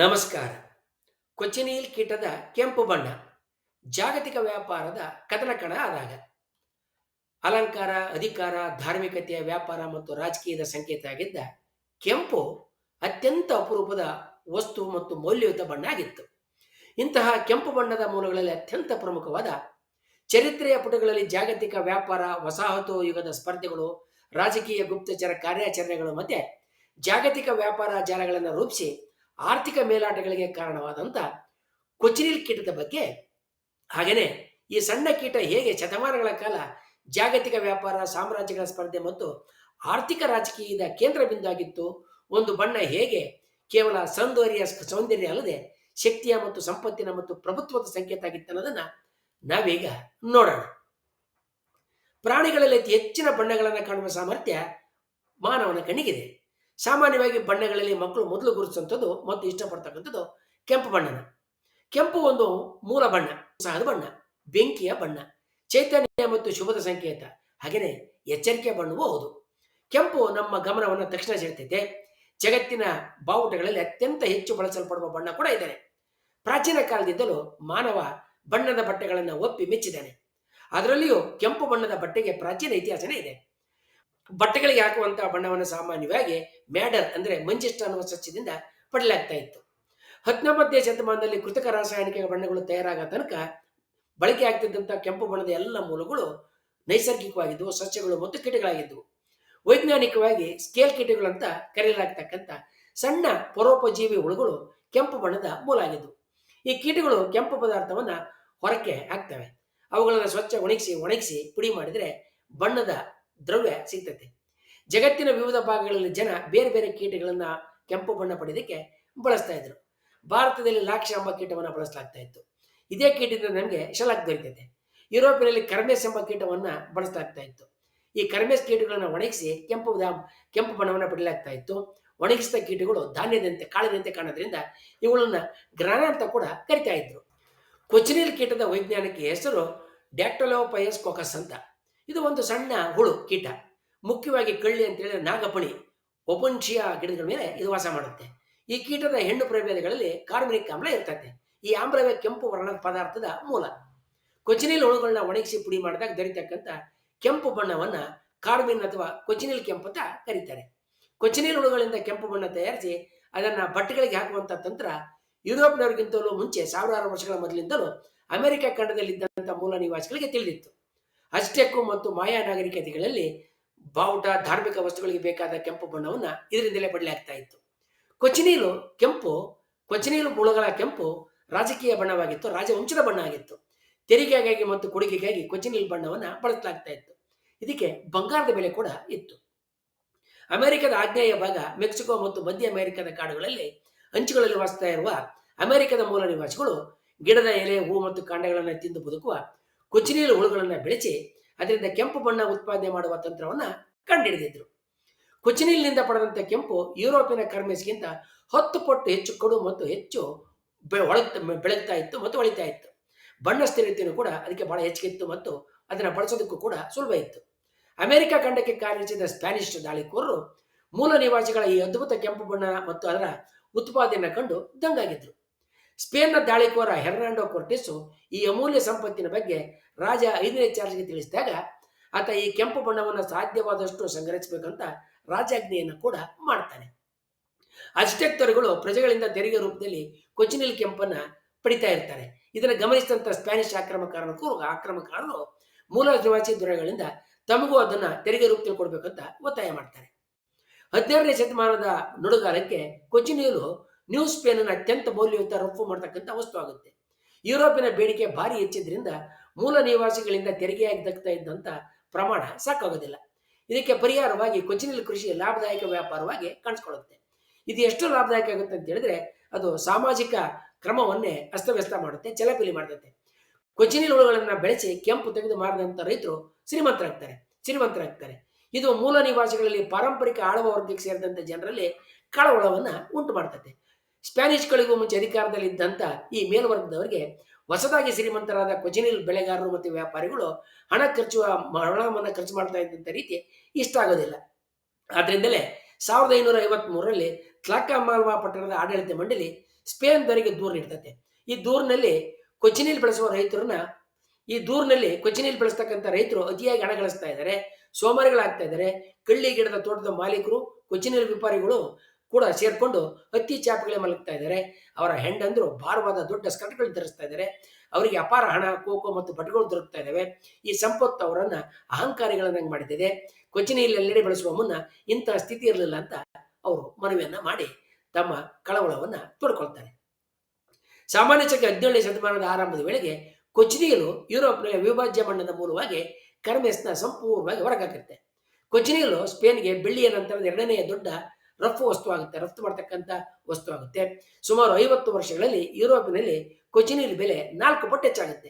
ನಮಸ್ಕಾರ. ಕೊಚ್ಚಿನೀಲ್ ಕೀಟದ ಕೆಂಪು ಬಣ್ಣ ಜಾಗತಿಕ ವ್ಯಾಪಾರದ ಕದನಕಣ ಆದಾಗ ಅಲಂಕಾರ, ಅಧಿಕಾರ, ಧಾರ್ಮಿಕತೆಯ ವ್ಯಾಪಾರ ಮತ್ತು ರಾಜಕೀಯದ ಸಂಕೇತ ಆಗಿದ್ದ ಕೆಂಪು ಅತ್ಯಂತ ಅಪರೂಪದ ವಸ್ತು ಮತ್ತು ಮೌಲ್ಯಯುತ ಬಣ್ಣ ಆಗಿತ್ತು. ಇಂತಹ ಕೆಂಪು ಬಣ್ಣದ ಮೂಲಗಳಲ್ಲಿ ಅತ್ಯಂತ ಪ್ರಮುಖವಾದ ಚರಿತ್ರೆಯ ಪುಟಗಳಲ್ಲಿ ಜಾಗತಿಕ ವ್ಯಾಪಾರ, ವಸಾಹತು ಯುಗದ ಸ್ಪರ್ಧೆಗಳು, ರಾಜಕೀಯ ಗುಪ್ತಚರ ಕಾರ್ಯಾಚರಣೆಗಳು ಮತ್ತೆ ಜಾಗತಿಕ ವ್ಯಾಪಾರ ಜಾಲಗಳನ್ನು ರೂಪಿಸಿ ಆರ್ಥಿಕ ಮೇಲಾಟಗಳಿಗೆ ಕಾರಣವಾದಂಥ ಕೊಚ್ಚಿನಿಲ್ ಕೀಟದ ಬಗ್ಗೆ, ಹಾಗೆಯೇ ಈ ಸಣ್ಣ ಕೀಟ ಹೇಗೆ ಶತಮಾನಗಳ ಕಾಲ ಜಾಗತಿಕ ವ್ಯಾಪಾರ, ಸಾಮ್ರಾಜ್ಯಗಳ ಸ್ಪರ್ಧೆ ಮತ್ತು ಆರ್ಥಿಕ ರಾಜಕೀಯದ ಕೇಂದ್ರ ಬಿಂದು ಆಗಿತ್ತು, ಒಂದು ಬಣ್ಣ ಹೇಗೆ ಕೇವಲ ಸೌಂದರ್ಯ ಅಲ್ಲದೆ ಶಕ್ತಿಯ ಮತ್ತು ಸಂಪತ್ತಿನ ಮತ್ತು ಪ್ರಭುತ್ವದ ಸಂಕೇತ ಆಗಿತ್ತು ಅನ್ನೋದನ್ನ ನಾವೀಗ ನೋಡೋಣ. ಪ್ರಾಣಿಗಳಲ್ಲಿ ಅತಿ ಹೆಚ್ಚಿನ ಬಣ್ಣಗಳನ್ನು ಕಾಣುವ ಸಾಮರ್ಥ್ಯ ಮಾನವನ ಕಣ್ಣಿಗಿದೆ. ಸಾಮಾನ್ಯವಾಗಿ ಬಣ್ಣಗಳಲ್ಲಿ ಮಕ್ಕಳು ಮೊದಲು ಗುರುತಿಸುವಂಥದ್ದು ಮತ್ತು ಇಷ್ಟಪಡ್ತಕ್ಕಂಥದ್ದು ಕೆಂಪು ಬಣ್ಣನ. ಕೆಂಪು ಒಂದು ಮೂಲ ಬಣ್ಣ, ಉತ್ಸಾಹದ ಬಣ್ಣ, ಬೆಂಕಿಯ ಬಣ್ಣ, ಚೈತನ್ಯ ಮತ್ತು ಶುಭದ ಸಂಕೇತ, ಹಾಗೆಯೇ ಎಚ್ಚರಿಕೆಯ ಬಣ್ಣವೂ ಹೌದು. ಕೆಂಪು ನಮ್ಮ ಗಮನವನ್ನು ತಕ್ಷಣ ಸೆಳೆತೈತೆ. ಜಗತ್ತಿನ ಬಾವುಟಗಳಲ್ಲಿ ಅತ್ಯಂತ ಹೆಚ್ಚು ಬಳಸಲ್ಪಡುವ ಬಣ್ಣ ಕೂಡ ಇದ್ದಾನೆ. ಪ್ರಾಚೀನ ಕಾಲದಿಂದಲೂ ಮಾನವ ಬಣ್ಣದ ಬಟ್ಟೆಗಳನ್ನು ಒಪ್ಪಿ ಮೆಚ್ಚಿದ್ದಾನೆ. ಅದರಲ್ಲಿಯೂ ಕೆಂಪು ಬಣ್ಣದ ಬಟ್ಟೆಗೆ ಪ್ರಾಚೀನ ಇತಿಹಾಸನೇ ಇದೆ. ಬಟ್ಟೆಗಳಿಗೆ ಹಾಕುವಂತಹ ಬಣ್ಣವನ್ನು ಸಾಮಾನ್ಯವಾಗಿ ಮ್ಯಾಡರ್ ಅಂದ್ರೆ ಮಂಜಿಷ್ಟ ಅನ್ನುವ ಸಸ್ಯದಿಂದ ಪಡೆಯಲಾಗ್ತಾ ಇತ್ತು. 19ನೇ ಶತಮಾನದಲ್ಲಿ ಕೃತಕ ರಾಸಾಯನಿಕ ಬಣ್ಣಗಳು ತಯಾರಾಗ ತನಕ ಬಳಕೆ ಆಗ್ತಿದ್ದಂತಹ ಕೆಂಪು ಬಣ್ಣದ ಎಲ್ಲ ಮೂಲಗಳು ನೈಸರ್ಗಿಕವಾಗಿದ್ದವು, ಸಸ್ಯಗಳು ಮತ್ತು ಕೀಟಗಳಾಗಿದ್ದವು. ವೈಜ್ಞಾನಿಕವಾಗಿ ಸ್ಕೇಲ್ ಕೀಟಗಳು ಅಂತ ಕರೆಯಲಾಗ್ತಕ್ಕಂಥ ಸಣ್ಣ ಪರೋಪಜೀವಿ ಹುಳುಗಳು ಕೆಂಪು ಬಣ್ಣದ ಮೂಲ ಆಗಿದ್ದವು. ಈ ಕೀಟಗಳು ಕೆಂಪು ಪದಾರ್ಥವನ್ನ ಹೊರಕ್ಕೆ ಹಾಕ್ತವೆ. ಅವುಗಳನ್ನು ಸ್ವಚ್ಛ ಒಣಗಿಸಿ ಪುಡಿ ಮಾಡಿದರೆ ಬಣ್ಣದ ದ್ರವ್ಯ ಸಿಗ್ತದೆ. ಜಗತ್ತಿನ ವಿವಿಧ ಭಾಗಗಳಲ್ಲಿ ಜನ ಬೇರೆ ಬೇರೆ ಕೀಟಗಳನ್ನ ಕೆಂಪು ಬಣ್ಣ ಪಡೆಯೋದಕ್ಕೆ ಬಳಸ್ತಾ ಇದ್ರು. ಭಾರತದಲ್ಲಿ ಲಾಕ್ಷ ಎಂಬ ಕೀಟವನ್ನು ಬಳಸಲಾಗ್ತಾ ಇತ್ತು. ಇದೇ ಕೀಟದಿಂದ ನಮಗೆ ಶಲಾಕ್ ದೊರೀತದೆ. ಯುರೋಪಿನಲ್ಲಿ ಕರ್ಮೇಸ್ ಎಂಬ ಕೀಟವನ್ನ ಬಳಸಲಾಗ್ತಾ ಇತ್ತು. ಈ ಕರ್ಮೇಸ್ ಕೀಟಗಳನ್ನು ಒಣಗಿಸಿ ಕೆಂಪು ಬಣ್ಣವನ್ನು ಪಡೆಯಲಾಗ್ತಾ ಇತ್ತು. ಒಣಗಿಸಿದ ಕೀಟಗಳು ಧಾನ್ಯದಂತೆ, ಕಾಳಿನಂತೆ ಕಾಣೋದ್ರಿಂದ ಇವುಗಳನ್ನ ಗ್ರಾನ ಅಂತ ಕೂಡ ಕರಿತಾ ಇದ್ರು. ಕೊಚ್ಚಿನಿಲ್ ಕೀಟದ ವೈಜ್ಞಾನಿಕ ಹೆಸರು ಡ್ಯಾಕ್ಟಲೋಪಯಸ್ ಕೊಕಸ್ ಅಂತ. ಇದು ಒಂದು ಸಣ್ಣ ಹುಳು ಕೀಟ. ಮುಖ್ಯವಾಗಿ ಕಳ್ಳಿ ಅಂತ ಹೇಳಿದ್ರೆ ನಾಗಪಣಿ, ಒಪನ್ಶಿಯಾ ಗಿಡಗಳ ಮೇಲೆ ಇದು ವಾಸ ಮಾಡುತ್ತೆ. ಈ ಕೀಟದ ಹೆಣ್ಣು ಪ್ರಭೇದಗಳಲ್ಲಿ ಕಾರ್ಬನಿಕ್ ಆಮ್ಲ ಇರ್ತದೆ. ಈ ಆಮ್ಲವೇ ಕೆಂಪು ವರ್ಣದ ಪದಾರ್ಥದ ಮೂಲ. ಕೊಚ್ಚಿನಿಲ್ ಹುಳುಗಳನ್ನ ಒಣಗಿಸಿ ಪುಡಿ ಮಾಡಿದಾಗ ದೊರೀತಕ್ಕಂಥ ಕೆಂಪು ಬಣ್ಣವನ್ನ ಕಾರ್ಮಿನ್ ಅಥವಾ ಕೊಚ್ಚಿನಿಲ್ ಕೆಂಪು ಅಂತ ಕರೀತಾರೆ. ಕೊಚ್ಚಿನಿಲ್ ಹುಳುಗಳಿಂದ ಕೆಂಪು ಬಣ್ಣ ತಯಾರಿಸಿ ಅದನ್ನ ಬಟ್ಟೆಗಳಿಗೆ ಹಾಕುವಂತ ತಂತ್ರ ಯುರೋಪ್ನವರಿಗಿಂತಲೂ ಮುಂಚೆ ಸಾವಿರಾರು ವರ್ಷಗಳ ಮೊದಲಿಂದಲೂ ಅಮೆರಿಕ ಖಂಡದಲ್ಲಿದ್ದಂಥ ಮೂಲ ನಿವಾಸಿಗಳಿಗೆ ತಿಳಿದಿತ್ತು. ಅಸ್ಟೆಕ್ ಮತ್ತು ಮಾಯಾ ನಾಗರಿಕತೆಗಳಲ್ಲಿ ಬಾವುಟ, ಧಾರ್ಮಿಕ ವಸ್ತುಗಳಿಗೆ ಬೇಕಾದ ಕೆಂಪು ಬಣ್ಣವನ್ನ ಇದರಿಂದಲೇ ಪಡೆಯಲಾಗ್ತಾ ಇತ್ತು. ಕೊಚ್ಚಿನೀಲು ಹುಳುಗಳ ಕೆಂಪು ರಾಜಕೀಯ ಬಣ್ಣವಾಗಿತ್ತು, ರಾಜವಂಶದ ಬಣ್ಣ ಆಗಿತ್ತು. ತೆರಿಗೆಗಾಗಿ ಮತ್ತು ಕೊಡುಗೆಗಾಗಿ ಕೊಚ್ಚಿನೀಲ್ ಬಣ್ಣವನ್ನ ಬಳಸಲಾಗ್ತಾ ಇತ್ತು. ಇದಕ್ಕೆ ಬಂಗಾರದ ಬೆಲೆ ಕೂಡ ಇತ್ತು. ಅಮೆರಿಕದ ಆಗ್ನೇಯ ಭಾಗ, ಮೆಕ್ಸಿಕೋ ಮತ್ತು ಮಧ್ಯ ಅಮೆರಿಕದ ಕಾಡುಗಳಲ್ಲಿ ಅಂಚುಗಳಲ್ಲಿ ವಾಸಿಸ್ತಾ ಇರುವ ಅಮೆರಿಕದ ಮೂಲ ನಿವಾಸಿಗಳು ಗಿಡದ ಎಲೆ, ಹೂ ಮತ್ತು ಕಾಂಡಗಳನ್ನು ತಿಂದು ಬದುಕುವ ಕೊಚ್ಚಿನೀಲ್ ಹುಳುಗಳನ್ನು ಬೆಳೆಸಿ ಅದರಿಂದ ಕೆಂಪು ಬಣ್ಣ ಉತ್ಪಾದನೆ ಮಾಡುವ ತಂತ್ರವನ್ನ ಕಂಡುಹಿಡಿದಿದ್ರು. ಕೊಚ್ಚಿನೀಲಿನಿಂದ ಪಡೆದಂತ ಕೆಂಪು ಯುರೋಪಿನ ಕರ್ಮೇಸ್ಗಿಂತ 10 ಪಟ್ಟು ಹೆಚ್ಚು ಕಡು ಮತ್ತು ಹೆಚ್ಚು ಬೆಳಗ್ತಾ ಇತ್ತು ಮತ್ತು ಹೊಳಿತಾ ಇತ್ತು. ಬಣ್ಣ ಸ್ಥಿರತೆಯೂ ಕೂಡ ಅದಕ್ಕೆ ಬಹಳ ಹೆಚ್ಚಿಗಿತ್ತು ಮತ್ತು ಅದನ್ನು ಬಳಸೋದಕ್ಕೂ ಕೂಡ ಸುಲಭ ಇತ್ತು. ಅಮೆರಿಕ ಖಂಡಕ್ಕೆ ಕಾರ್ಯಿಸಿದ ಸ್ಪ್ಯಾನಿಷ್ ದಾಳಿಕೋರರು ಮೂಲ ನಿವಾಸಿಗಳ ಈ ಅದ್ಭುತ ಕೆಂಪು ಬಣ್ಣ ಮತ್ತು ಅದರ ಉತ್ಪಾದನೆಯನ್ನು ಕಂಡು ದಂಗಾಗಿದ್ರು. ಸ್ಪೇನ್ನ ದಾಳಿಕೋರ ಹೆರ್ನಾಂಡೋ ಕೊರ್ಟಿಸು ಈ ಅಮೂಲ್ಯ ಸಂಪತ್ತಿನ ಬಗ್ಗೆ ರಾಜ 5ನೇ ಚಾರ್ಲ್ಸ್ಗೆ ತಿಳಿಸಿದಾಗ ಆತ ಈ ಕೆಂಪು ಬಣ್ಣವನ್ನು ಸಾಧ್ಯವಾದಷ್ಟು ಸಂಗ್ರಹಿಸಬೇಕಂತ ರಾಜಾಜ್ಞೆಯನ್ನು ಕೂಡ ಮಾಡ್ತಾನೆ. ಅಸ್ಟೆಕ್ ದೊರೆಗಳು ಪ್ರಜೆಗಳಿಂದ ತೆರಿಗೆ ರೂಪದಲ್ಲಿ ಕೊಚ್ಚಿನಿಲ್ ಕೆಂಪನ್ನ ಪಡಿತಾ ಇರ್ತಾರೆ. ಇದನ್ನು ಗಮನಿಸಿದಂತ ಸ್ಪ್ಯಾನಿಷ್ ಆಕ್ರಮಣಕಾರರು ಮೂಲ ನಿವಾಸಿ ದೊರೆಗಳಿಂದ ತಮಗೂ ಅದನ್ನ ತೆರಿಗೆ ರೂಪದಲ್ಲಿ ಕೊಡಬೇಕಂತ ಒತ್ತಾಯ ಮಾಡ್ತಾರೆ. 16ನೇ ಶತಮಾನದ ನಡುಗಾಲಕ್ಕೆ ಕೊಚ್ಚಿನೀಲು ನ್ಯೂ ಸ್ಪೇನ್ನ ಅತ್ಯಂತ ಮೌಲ್ಯಯುತ ರಫ್ತು ಮಾಡತಕ್ಕಂಥ ವಸ್ತು ಆಗುತ್ತೆ. ಯುರೋಪಿನ ಬೇಡಿಕೆ ಭಾರಿ ಹೆಚ್ಚಿದ್ರಿಂದ ಮೂಲ ನಿವಾಸಿಗಳಿಂದ ತೆರಿಗೆಯಾಗಿ ದಕ್ತಾ ಇದ್ದಂಥ ಪ್ರಮಾಣ ಸಾಕಾಗೋದಿಲ್ಲ. ಇದಕ್ಕೆ ಪರಿಹಾರವಾಗಿ ಕೊಚ್ಚಿನಿಲ್ ಕೃಷಿ ಲಾಭದಾಯಕ ವ್ಯಾಪಾರವಾಗಿ ಕಾಣಿಸ್ಕೊಳ್ಳುತ್ತೆ. ಇದು ಎಷ್ಟು ಲಾಭದಾಯಕ ಆಗುತ್ತೆ ಅಂತ ಹೇಳಿದ್ರೆ ಅದು ಸಾಮಾಜಿಕ ಕ್ರಮವನ್ನೇ ಅಸ್ತವ್ಯಸ್ತ ಮಾಡುತ್ತೆ, ಚಲಪಿಲಿ ಮಾಡುತ್ತೆ. ಕೊಚ್ಚಿನಿಲ್ ಹುಳುಗಳನ್ನ ಬೆಳೆಸಿ ಕೆಂಪು ತೆಗೆದು ಮಾರಿದಂಥ ರೈತರು ಶ್ರೀಮಂತರಾಗ್ತಾರೆ. ಇದು ಮೂಲ ನಿವಾಸಿಗಳಲ್ಲಿ ಪಾರಂಪರಿಕ ಆಳುವ ವರ್ಗಕ್ಕೆ ಸೇರಿದಂಥ ಜನರಲ್ಲಿ ಕಳವಳವನ್ನ ಉಂಟು ಮಾಡ್ತದೆ. ಸ್ಪ್ಯಾನಿಷ್ಗಳಿಗೂ ಮುಂಚೆ ಅಧಿಕಾರದಲ್ಲಿದ್ದಂಥ ಈ ಮೇಲ್ವರ್ಗದವರಿಗೆ ಹೊಸದಾಗಿ ಶ್ರೀಮಂತರಾದ ಕೊಚ್ಚಿನಿಲ್ ಬೆಳೆಗಾರರು ಮತ್ತು ವ್ಯಾಪಾರಿಗಳು ಹಣವನ್ನು ಖರ್ಚು ಮಾಡ್ತಾ ಇದ್ದಂಥ ರೀತಿ ಇಷ್ಟ ಆಗೋದಿಲ್ಲ. ಆದ್ರಿಂದಲೇ 1553ರಲ್ಲಿ ತ್ಲಾಕಾಮಾಲ್ವಾ ಪಟ್ಟಣದ ಆಡಳಿತ ಮಂಡಳಿ ಸ್ಪೇನ್ದವರಿಗೆ ದೂರು ನೀಡ್ತತೆ. ಈ ದೂರಿನಲ್ಲಿ ಕೊಚ್ಚಿನಿಯಲ್ಲಿ ಬೆಳೆಸ್ತಕ್ಕಂಥ ರೈತರು ಅತಿಯಾಗಿ ಹಣ ಗಳಿಸ್ತಾ ಇದ್ದಾರೆ, ಸೋಮಾರಿಗಳಾಗ್ತಾ ಇದ್ದಾರೆ. ಕಳ್ಳಿ ಗಿಡದ ತೋಟದ ಮಾಲೀಕರು, ಕೊಚ್ಚಿನಿಲ್ ವ್ಯಾಪಾರಿಗಳು ಕೂಡ ಸೇರ್ಕೊಂಡು ಹತ್ತಿ ಚಾಪೆಗಳೇ ಮಲಗ್ತಾ ಇದ್ದಾರೆ. ಅವರ ಹೆಂಡಂದ್ರು ಭಾರವಾದ ದೊಡ್ಡ ಸ್ಕರ್ಟ್ಗಳು ಧರಿಸ್ತಾ ಇದ್ದಾರೆ. ಅವರಿಗೆ ಅಪಾರ ಹಣ, ಕೋಕೋ ಮತ್ತು ಬಟ್ಟೆಗಳು ದೊರಕ್ತಾ ಇದ್ದಾವೆ. ಈ ಸಂಪತ್ತು ಅವರನ್ನ ಅಹಂಕಾರಿಗಳನ್ನಾಗಿ ಮಾಡಿದೆ. ಕೊಚ್ಚಿನಿಯಲ್ಲಿ ಎಲ್ಲೆಡೆ ಬೆಳೆಸುವ ಮುನ್ನ ಇಂತಹ ಸ್ಥಿತಿ ಇರಲಿಲ್ಲ ಅಂತ ಅವರು ಮನವಿಯನ್ನ ಮಾಡಿ ತಮ್ಮ ಕಳವಳವನ್ನ ತೋಡ್ಕೊಳ್ತಾರೆ. ಸಾಮಾನ್ಯ ಚಕ್ಕೆ 17ನೇ ಶತಮಾನದ ಆರಂಭದ ವೇಳೆಗೆ ಕೊಚ್ಚಿನಿಯಲು ಯುರೋಪ್ನಲ್ಲಿ ಅವಿಭಾಜ್ಯ ಬಣ್ಣದ ಮೂಲವಾಗಿ ಕರ್ಮೆಸ್ನ ಸಂಪೂರ್ಣವಾಗಿ ಹೊರಗಾಕಿರುತ್ತೆ. ಕೊಚ್ಚಿನಿಯಲು ಸ್ಪೇನ್ಗೆ ಬೆಳ್ಳಿಯ ನಂತರದ ಎರಡನೆಯ ದೊಡ್ಡ ರಫ್ತು ಮಾಡತಕ್ಕಂಥ ವಸ್ತು ಆಗುತ್ತೆ. ಸುಮಾರು 50 ವರ್ಷಗಳಲ್ಲಿ ಯುರೋಪಿನಲ್ಲಿ ಕೊಚ್ಚಿನಿಲ್ ಬೆಲೆ 4 ಪಟ್ಟು ಹೆಚ್ಚಾಗುತ್ತೆ.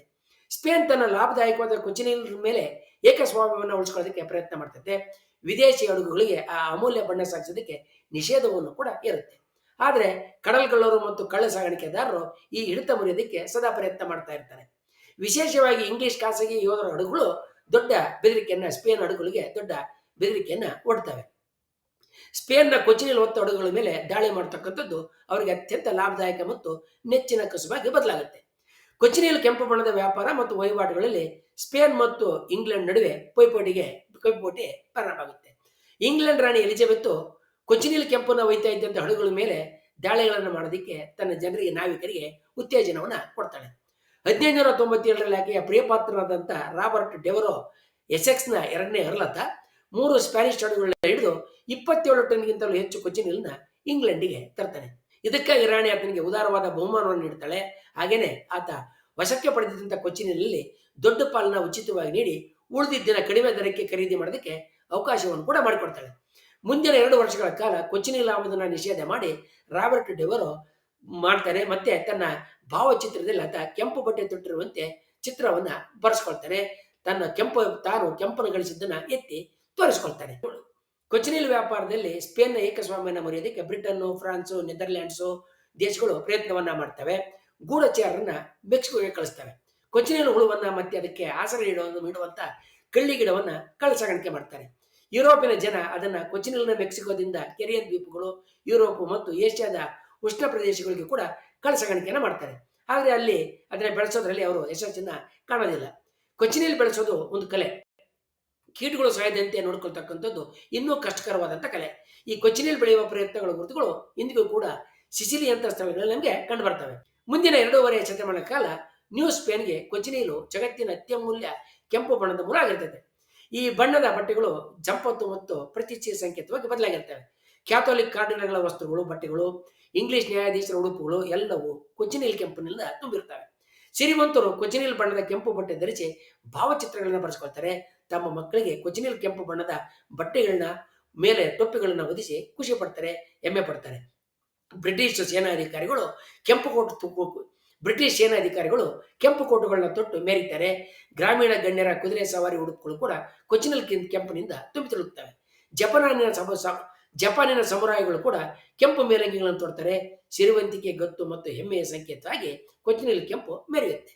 ಸ್ಪೇನ್ ತನ್ನ ಲಾಭದಾಯಕವಾದ ಕೊಚ್ಚಿನಿಲ್ ಮೇಲೆ ಏಕಸ್ವಾಮ್ಯವನ್ನು ಉಳಿಸ್ಕೊಳ್ಳೋದಕ್ಕೆ ಪ್ರಯತ್ನ ಮಾಡ್ತದೆ. ವಿದೇಶಿ ಹಡಗುಗಳಿಗೆ ಆ ಅಮೂಲ್ಯ ಬಣ್ಣ ಸಾಗಿಸೋದಕ್ಕೆ ನಿಷೇಧವನ್ನು ಕೂಡ ಇರುತ್ತೆ. ಆದರೆ ಕಡಲ್ಗಳ್ಳರು ಮತ್ತು ಕಳ್ಳ ಸಾಗಾಣಿಕೆದಾರರು ಈ ಹಿಡಿತ ಮುರಿಯೋದಕ್ಕೆ ಸದಾ ಪ್ರಯತ್ನ ಮಾಡ್ತಾ ಇರ್ತಾರೆ. ವಿಶೇಷವಾಗಿ ಇಂಗ್ಲಿಷ್ ಖಾಸಗಿ ಯೋಧರ ಹಡಗುಗಳು ಸ್ಪೇನ್ ಹಡಗುಗಳಿಗೆ ದೊಡ್ಡ ಬೆದರಿಕೆಯನ್ನ ಒಡ್ತವೆ. ಸ್ಪೇನ್ನ ಕೊಚ್ಚಿನಿಲ್ ಹೊತ್ತ ಹಡಗುಗಳ ಮೇಲೆ ದಾಳಿ ಮಾಡತಕ್ಕಂಥದ್ದು ಅವರಿಗೆ ಅತ್ಯಂತ ಲಾಭದಾಯಕ ಮತ್ತು ನೆಚ್ಚಿನ ಕಸುಬಾಗಿ ಬದಲಾಗುತ್ತೆ. ಕೊಚ್ಚಿನಿಲ್ ಕೆಂಪು ಬಣ್ಣದ ವ್ಯಾಪಾರ ಮತ್ತು ವಹಿವಾಟುಗಳಲ್ಲಿ ಸ್ಪೇನ್ ಮತ್ತು ಇಂಗ್ಲೆಂಡ್ ನಡುವೆ ಪೈಪೋಟಿ ಪ್ರಾರಂಭವಾಗುತ್ತೆ. ಇಂಗ್ಲೆಂಡ್ ರಾಣಿ ಎಲಿಜಬೆತ್ ಕೊಚ್ಚಿನಿಲ್ ಕೆಂಪನ್ನು ಒಯ್ತಾ ಇದ್ದಂಥ ಹಡಗುಗಳ ಮೇಲೆ ದಾಳಿಗಳನ್ನು ಮಾಡೋದಕ್ಕೆ ತನ್ನ ಜನರಿಗೆ, ನಾವಿಕರಿಗೆ ಉತ್ತೇಜನವನ್ನ ಕೊಡ್ತಾಳೆ. 1597ರಲ್ಲಿ ಆಕೆಯ ಪ್ರಿಯಪಾತ್ರರಾದಂಥ ರಾಬರ್ಟ್ ಡೆವರೋ ಎಸೆಕ್ಸ್ನ 2ನೇ ಅರ್ಲತ 3 ಸ್ಪ್ಯಾನಿಷ್ ಹಡಗುಗಳನ್ನ ಹಿಡಿದು 27 ಟನ್ಗಿಂತಲೂ ಹೆಚ್ಚು ಕೊಚ್ಚಿನಿಲ್ನ ಇಂಗ್ಲೆಂಡಿಗೆ ತರ್ತಾನೆ. ಇದಕ್ಕಾಗಿ ರಾಣಿ ಆತನಿಗೆ ಉದಾರವಾದ ಬಹುಮಾನವನ್ನು ನೀಡ್ತಾಳೆ. ಹಾಗೇನೆ ಆತ ವಶಕ್ಕೆ ಪಡೆದಿದ್ದಂಥ ಕೊಚ್ಚಿನಿಲಲ್ಲಿ ದೊಡ್ಡ ಪಾಲನ್ನ ಉಚಿತವಾಗಿ ನೀಡಿ ಉಳಿದಿದ್ದಿನ ಕಡಿಮೆ ದರಕ್ಕೆ ಖರೀದಿ ಮಾಡೋದಕ್ಕೆ ಅವಕಾಶವನ್ನು ಕೂಡ ಮಾಡಿಕೊಡ್ತಾಳೆ. ಮುಂದಿನ 2 ವರ್ಷಗಳ ಕಾಲ ಕೊಚ್ಚಿನಿಲ್ ಆಮದನ್ನ ನಿಷೇಧ ಮಾಡಿ ರಾಬರ್ಟ್ ಡೆವರೋ ಮಾಡ್ತಾನೆ. ಮತ್ತೆ ತನ್ನ ಭಾವಚಿತ್ರದಲ್ಲಿ ಆತ ಕೆಂಪು ಬಟ್ಟೆ ತೊಟ್ಟಿರುವಂತೆ ಚಿತ್ರವನ್ನ ಬರೆಸ್ಕೊಳ್ತಾನೆ. ತಾನು ಕೆಂಪನ್ನು ಗಳಿಸಿದ್ದನ್ನ ಎತ್ತಿ ತೋರಿಸ್ಕೊಳ್ತಾನೆ. ಕೊಚ್ಚಿನಿಲ್ ವ್ಯಾಪಾರದಲ್ಲಿ ಸ್ಪೇನ್ನ ಏಕಸ್ವಾಮ್ಯನ ಮುರಿಯೋದಕ್ಕೆ ಬ್ರಿಟನ್, ಫ್ರಾನ್ಸ್, ನೆದರ್ಲ್ಯಾಂಡ್ಸ್ ದೇಶಗಳು ಪ್ರಯತ್ನವನ್ನ ಮಾಡ್ತವೆ. ಗೂಢಚಾರರನ್ನ ಮೆಕ್ಸಿಕೋಗೆ ಕಳಿಸ್ತವೆ. ಕೊಚ್ಚಿನಿಲ್ ಹುಳುವನ್ನ ಮತ್ತೆ ಅದಕ್ಕೆ ಆಸರೆ ಇಡುವಂತ ಕಳ್ಳಿ ಗಿಡವನ್ನ ಕಳ್ಳಸಾಗಾಣಿಕೆ ಮಾಡ್ತಾರೆ. ಯುರೋಪಿನ ಜನ ಅದನ್ನ ಕೊಚ್ಚಿನಿಲ್ನ ಮೆಕ್ಸಿಕೋದಿಂದ ಕೆರಿಯನ್ ದ್ವೀಪಗಳು, ಯುರೋಪ್ ಮತ್ತು ಏಷ್ಯಾದ ಉಷ್ಣ ಪ್ರದೇಶಗಳಿಗೆ ಕೂಡ ಕಳ್ಳಸಾಗಾಣಿಕೆಯನ್ನ ಮಾಡ್ತಾರೆ. ಆದ್ರೆ ಅಲ್ಲಿ ಅದನ್ನ ಬೆಳೆಸೋದ್ರಲ್ಲಿ ಅವರು ಯಶಸ್ಸನ್ನ ಕಾಣೋದಿಲ್ಲ. ಕೊಚ್ಚಿನಿಲ್ ಬೆಳೆಸೋದು ಒಂದು ಕಲೆ. ಕೀಟಗಳು ಸಾಯದಂತೆ ನೋಡ್ಕೊಳ್ತಕ್ಕಂಥದ್ದು ಇನ್ನೂ ಕಷ್ಟಕರವಾದಂಥ ಕಲೆ. ಈ ಕೊಚ್ಚಿನಿಲ್ ಬೆಳೆಯುವ ಪ್ರಯತ್ನಗಳ ಗುರುತುಗಳು ಇಂದಿಗೂ ಕೂಡ ಸಿಸಿಲಿ ಅಂತ ಸ್ಥಳಗಳಲ್ಲಿ ನಮಗೆ ಕಂಡು ಬರ್ತವೆ. ಮುಂದಿನ 2.5 ಶತಮಾನ ಕಾಲ ನ್ಯೂ ಸ್ಪೇನ್ಗೆ ಕೊಚ್ಚಿನಿಲು ಜಗತ್ತಿನ ಅತ್ಯಮೂಲ್ಯ ಕೆಂಪು ಬಣ್ಣದ ಮೂಲ ಆಗಿರ್ತದೆ. ಈ ಬಣ್ಣದ ಬಟ್ಟೆಗಳು ಸಂಪತ್ತು ಮತ್ತು ಪ್ರತಿಷ್ಠೆಯ ಸಂಕೇತವಾಗಿ ಬದಲಾಗಿರ್ತವೆ. ಕ್ಯಾಥೋಲಿಕ್ ಕಾರ್ಡಿನಲ್ಗಳ ವಸ್ತ್ರಗಳು, ಬಟ್ಟೆಗಳು, ಇಂಗ್ಲಿಷ್ ನ್ಯಾಯಾಧೀಶರ ಉಡುಪುಗಳು ಎಲ್ಲವೂ ಕೊಚ್ಚಿನಿಲ್ ಕೆಂಪಿನಿಂದ ತುಂಬಿರ್ತವೆ. ಶ್ರೀಮಂತರು ಕೊಚ್ಚಿನಿಲ್ ಬಣ್ಣದ ಕೆಂಪು ಬಟ್ಟೆ ಧರಿಸಿ ಭಾವಚಿತ್ರಗಳನ್ನ ಬರೆಸ್ಕೊಳ್ತಾರೆ. ತಮ್ಮ ಮಕ್ಕಳಿಗೆ ಕೊಚ್ಚಿನಿಲ್ ಕೆಂಪು ಬಣ್ಣದ ಬಟ್ಟೆಗಳನ್ನ ಮೇಲೆ ಟೊಪ್ಪಿಗಳನ್ನ ಹೊದಿಸಿ ಖುಷಿ ಪಡ್ತಾರೆ, ಹೆಮ್ಮೆ ಪಡ್ತಾರೆ. ಬ್ರಿಟಿಷ್ ಸೇನಾಧಿಕಾರಿಗಳು ಕೆಂಪು ಕೋಟುಗಳನ್ನ ತೊಟ್ಟು ಮೆರೀತಾರೆ. ಗ್ರಾಮೀಣ ಗಣ್ಯರ ಕುದುರೆ ಸವಾರಿ ಉಡುಪುಗಳು ಕೂಡ ಕೊಚ್ಚಿನಿಲ್ ಕೆಂಪಿನಿಂದ ತುಂಬಿ ತುಳುಕ್ತವೆ. ಜಪಾನಿನ ಸಮುರಾಯಿಗಳು ಕೂಡ ಕೆಂಪು ಮೇಲಂಗಿಗಳನ್ನು ತೊಡ್ತಾರೆ. ಸಿರಿವಂತಿಕೆ, ಗತ್ತು ಮತ್ತು ಹೆಮ್ಮೆಯ ಸಂಕೇತವಾಗಿ ಕೊಚ್ಚಿನಿಲ್ ಕೆಂಪು ಮೆರೆಯುತ್ತೆ.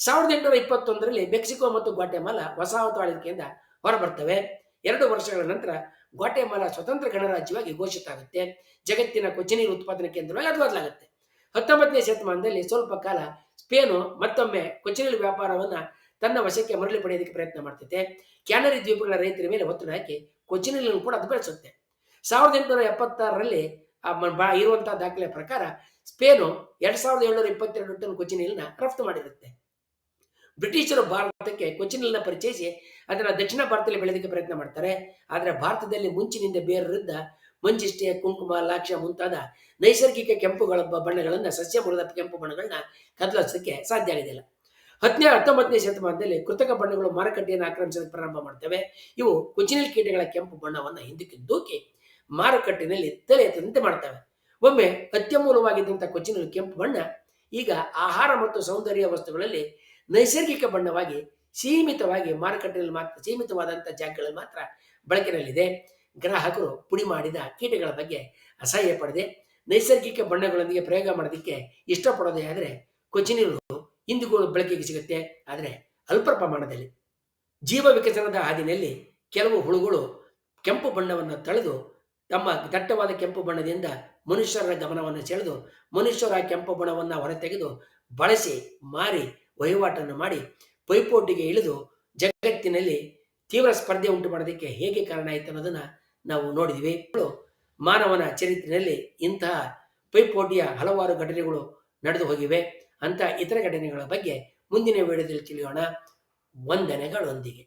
1821ರಲ್ಲಿ ಮೆಕ್ಸಿಕೋ ಮತ್ತು ಗ್ವಾಟೆಮಾಲಾ ವಸಾಹತು ಆಳ್ವಿಕೆಯಿಂದ ಹೊರಬರ್ತವೆ. 2 ವರ್ಷಗಳ ನಂತರ ಗ್ವಾಟೆಮಾಲಾ ಸ್ವತಂತ್ರ ಗಣರಾಜ್ಯವಾಗಿ ಘೋಷಿತ ಆಗುತ್ತೆ. ಜಗತ್ತಿನ ಕೊಚ್ಚಿನಿಲ್ ಉತ್ಪಾದನಾ ಕೇಂದ್ರವಾಗಿ ಅದು ಬದಲಾಗುತ್ತೆ. 19ನೇ ಶತಮಾನದಲ್ಲಿ ಸ್ವಲ್ಪ ಕಾಲ ಸ್ಪೇನು ಮತ್ತೊಮ್ಮೆ ಕೊಚ್ಚಿನಿಲ್ ವ್ಯಾಪಾರವನ್ನ ತನ್ನ ವಶಕ್ಕೆ ಮರಳಿ ಪಡೆಯೋದಕ್ಕೆ ಪ್ರಯತ್ನ ಮಾಡ್ತೈತೆ. ಕ್ಯಾನರಿ ದ್ವೀಪಗಳ ರೈತರ ಮೇಲೆ ಒತ್ತಡ ಹಾಕಿ ಕೊಚ್ಚಿನಿಲ್ ಕೂಡ ಅದು ಬೆಳೆಸುತ್ತೆ. 1876ರಲ್ಲಿ ಇರುವಂತಹ ದಾಖಲೆ ಪ್ರಕಾರ ಸ್ಪೇನು 2722 ಟನ್ ಕೊಚ್ಚಿನಿಲ್ನ ರಫ್ತು ಮಾಡಿರುತ್ತೆ. ಬ್ರಿಟಿಷರು ಭಾರತಕ್ಕೆ ಕೊಚ್ಚಿನಿಲ್ನ ಪರಿಚಯಿಸಿ ಅದನ್ನ ದಕ್ಷಿಣ ಭಾರತದಲ್ಲಿ ಬೆಳೆದಕ್ಕೆ ಪ್ರಯತ್ನ ಮಾಡ್ತಾರೆ. ಆದರೆ ಭಾರತದಲ್ಲಿ ಮುಂಚಿನಿಂದ ಬೇರಿದ್ದ ಮಂಜಿಷ್ಟೆ, ಕುಂಕುಮ, ಲಾಕ್ಷ ಮುಂತಾದ ನೈಸರ್ಗಿಕ ಕೆಂಪುಗಳ ಬಣ್ಣಗಳನ್ನ, ಸಸ್ಯ ಮೂಲದ ಕೆಂಪು ಬಣ್ಣಗಳನ್ನ ಕದಲಿಸೋದಕ್ಕೆ ಸಾಧ್ಯ ಆಗೋದಿಲ್ಲ. 19ನೇ ಶತಮಾನದಲ್ಲಿ ಕೃತಕ ಬಣ್ಣಗಳು ಮಾರುಕಟ್ಟೆಯನ್ನು ಆಕ್ರಮಿಸೋದಕ್ಕೆ ಪ್ರಾರಂಭ ಮಾಡ್ತವೆ. ಇವು ಕೊಚ್ಚಿನಿಲ್ ಕೀಟಗಳ ಕೆಂಪು ಬಣ್ಣವನ್ನ ಹಿಂದಕ್ಕೆ ದೂಕಿ ಮಾರುಕಟ್ಟೆಯಲ್ಲಿ ತಲೆ ಎತ್ತದಂತೆ ಮಾಡ್ತವೆ. ಒಮ್ಮೆ ಅತ್ಯಮೂಲವಾಗಿದ್ದಂಥ ಕೊಚ್ಚಿನಿಲ್ ಕೆಂಪು ಬಣ್ಣ ಈಗ ಆಹಾರ ಮತ್ತು ಸೌಂದರ್ಯ ವಸ್ತುಗಳಲ್ಲಿ ನೈಸರ್ಗಿಕ ಬಣ್ಣವಾಗಿ ಮಾರುಕಟ್ಟೆಯಲ್ಲಿ ಮಾತ್ರ ಸೀಮಿತವಾದಂಥ ಜಾಗಗಳಲ್ಲಿ ಮಾತ್ರ ಬಳಕೆಯಲ್ಲಿದೆ. ಗ್ರಾಹಕರು ಪುಡಿ ಮಾಡಿದ ಕೀಟಗಳ ಬಗ್ಗೆ ಅಸಹ್ಯ ಪಡದೆ ನೈಸರ್ಗಿಕ ಬಣ್ಣಗಳೊಂದಿಗೆ ಪ್ರಯೋಗ ಮಾಡೋದಕ್ಕೆ ಇಷ್ಟಪಡೋದೇ ಆದರೆ ಕೊಚ್ಚಿನಿಲ್ ಇಂದಿಗೂ ಬಳಕೆಗೆ ಸಿಗುತ್ತೆ, ಆದರೆ ಅಲ್ಪ ಪ್ರಮಾಣದಲ್ಲಿ. ಜೀವ ವಿಕಸನದ ಹಾದಿನಲ್ಲಿ ಕೆಲವು ಹುಳುಗಳು ಕೆಂಪು ಬಣ್ಣವನ್ನು ತಳೆದು ತಮ್ಮ ದಟ್ಟವಾದ ಕೆಂಪು ಬಣ್ಣದಿಂದ ಮನುಷ್ಯರ ಗಮನವನ್ನು ಸೆಳೆದು ಮನುಷ್ಯರ ಆ ಕೆಂಪು ಬಣ್ಣವನ್ನು ಹೊರತೆಗೆದು ಬಳಸಿ ಮಾರಿ ವಹಿವಾಟನ್ನು ಮಾಡಿ ಪೈಪೋಟಿಗೆ ಇಳಿದು ಜಗತ್ತಿನಲ್ಲಿ ತೀವ್ರ ಸ್ಪರ್ಧೆ ಉಂಟು ಮಾಡೋದಕ್ಕೆ ಹೇಗೆ ಕಾರಣ ಆಯಿತು ಅನ್ನೋದನ್ನ ನಾವು ನೋಡಿದ್ವಿ. ಮಾನವನ ಚರಿತ್ರೆಯಲ್ಲಿ ಇಂತಹ ಪೈಪೋಟಿಯ ಹಲವಾರು ಘಟನೆಗಳು ನಡೆದು ಹೋಗಿವೆ. ಅಂತ ಇತರ ಘಟನೆಗಳ ಬಗ್ಗೆ ಮುಂದಿನ ವಿಡಿಯೋದಲ್ಲಿ ತಿಳಿಯೋಣ. ವಂದನೆಗಳೊಂದಿಗೆ.